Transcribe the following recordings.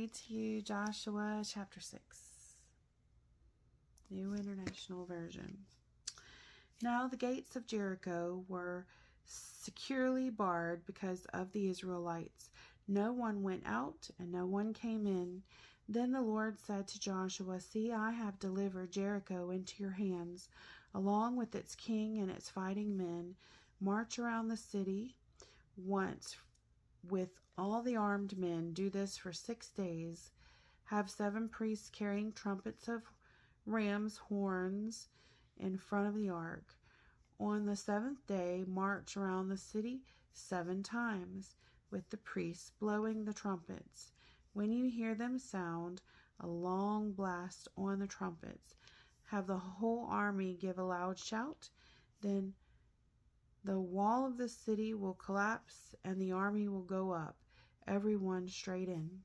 To you, Joshua chapter 6, New International Version. Now the gates of Jericho were securely barred because of the Israelites. No one went out and no one came in. Then the Lord said to Joshua, "See, I have delivered Jericho into your hands, along with its king and its fighting men. March around the city once with all the armed men. Do this for 6 days. Have 7 priests carrying trumpets of ram's horns in front of the ark. On the 7th day, march around the city 7 times, with the priests blowing the trumpets. When you hear them sound a long blast on the trumpets, have the whole army give a loud shout. Then the wall of the city will collapse and the army will go up, everyone straight in."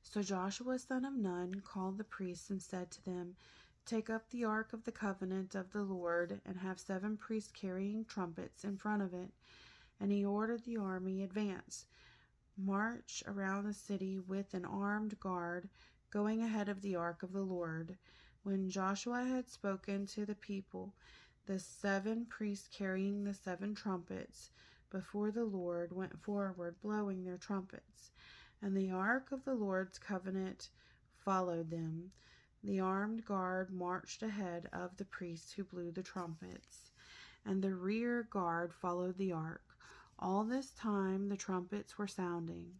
So Joshua son of Nun called the priests and said to them, "Take up the ark of the covenant of the Lord and have 7 priests carrying trumpets in front of it." And he ordered the army, "Advance, march around the city with an armed guard, going ahead of the ark of the Lord." When Joshua had spoken to the people, the 7 priests carrying the 7 trumpets before the Lord went forward, blowing their trumpets, and the ark of the Lord's covenant followed them. The armed guard marched ahead of the priests who blew the trumpets, and the rear guard followed the ark. All this time the trumpets were sounding.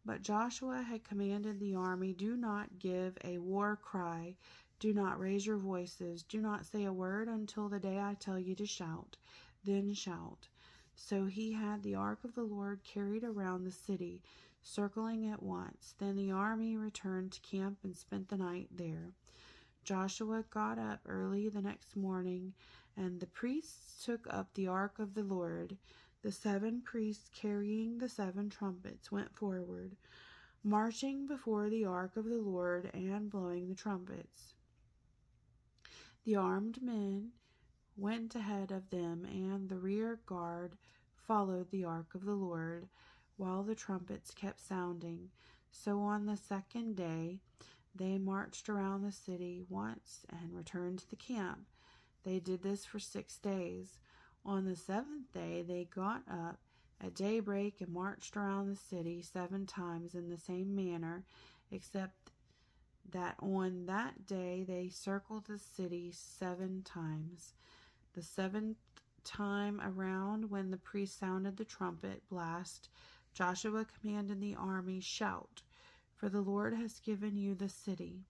But Joshua had commanded the army, "Do not give a war cry. Do not raise your voices. Do not say a word until the day I tell you to shout. Then shout." So he had the ark of the Lord carried around the city, circling it once. Then the army returned to camp and spent the night there. Joshua got up early the next morning, and the priests took up the ark of the Lord. The 7 priests carrying the 7 trumpets went forward, marching before the ark of the Lord and blowing the trumpets. The armed men went ahead of them, and the rear guard followed the ark of the Lord, while the trumpets kept sounding. So on the 2nd day, they marched around the city once and returned to the camp. They did this for 6 days. On the 7th day, they got up at daybreak and marched around the city 7 times in the same manner, except that on that day they circled the city 7 times. The 7th time around, when the priest sounded the trumpet blast, Joshua commanded the army, "Shout, for the Lord has given you the city.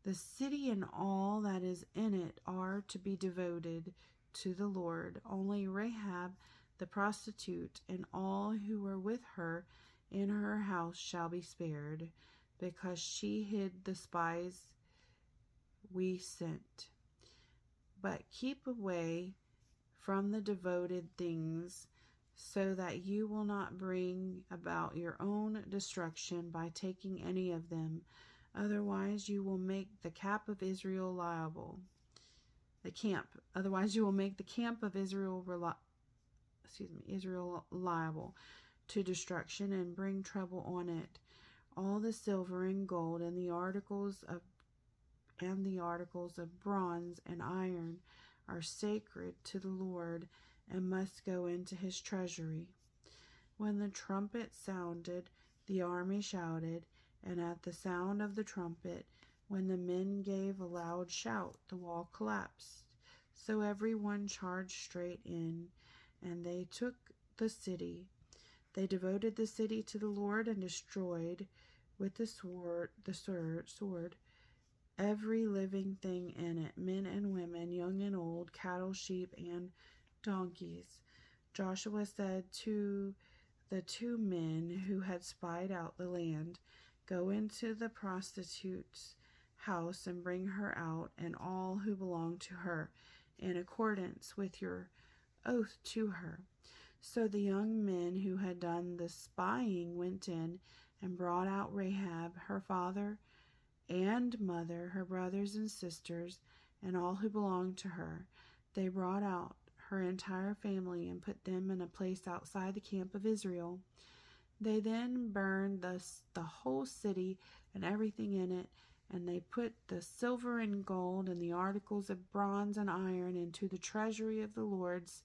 The city and all that is in it are to be devoted to the Lord. Only Rahab the prostitute and all who were with her in her house shall be spared, because she hid the spies we sent. But keep away from the devoted things, so that you will not bring about your own destruction by taking any of them. Otherwise you will make the camp of Israel liable. Otherwise you will make the camp of Israel liable to destruction and bring trouble on it. All the silver and gold and the articles of bronze and iron are sacred to the Lord and must go into his treasury." When the trumpet sounded, the army shouted, and at the sound of the trumpet, when the men gave a loud shout, the wall collapsed. So everyone charged straight in, and they took the city. They devoted the city to the Lord and destroyed with the sword every living thing in it, men and women, young and old, cattle, sheep, and donkeys. Joshua said to the 2 men who had spied out the land, "Go into the prostitute's house and bring her out, and all who belong to her, in accordance with your oath to her." So the young men who had done the spying went in and brought out Rahab, her father and mother, her brothers and sisters, and all who belonged to her. They brought out her entire family and put them in a place outside the camp of Israel. They then burned the whole city and everything in it, and they put the silver and gold and the articles of bronze and iron into the treasury of the Lord's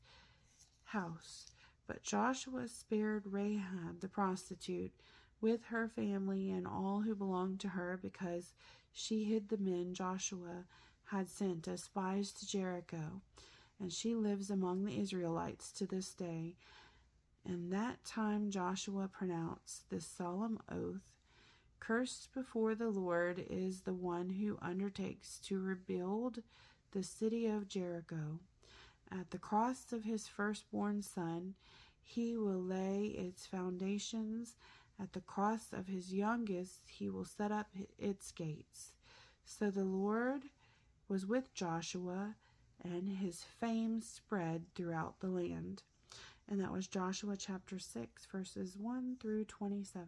house. But Joshua spared Rahab the prostitute with her family and all who belonged to her, because she hid the men Joshua had sent as spies to Jericho, and she lives among the Israelites to this day. And that time Joshua pronounced this solemn oath: Cursed before the Lord is the one who undertakes to rebuild the city of Jericho. At the cost of his firstborn son, he will lay its foundations. At the cost of his youngest, he will set up its gates. So the Lord was with Joshua, and his fame spread throughout the land. And that was Joshua chapter 6, verses 1 through 27.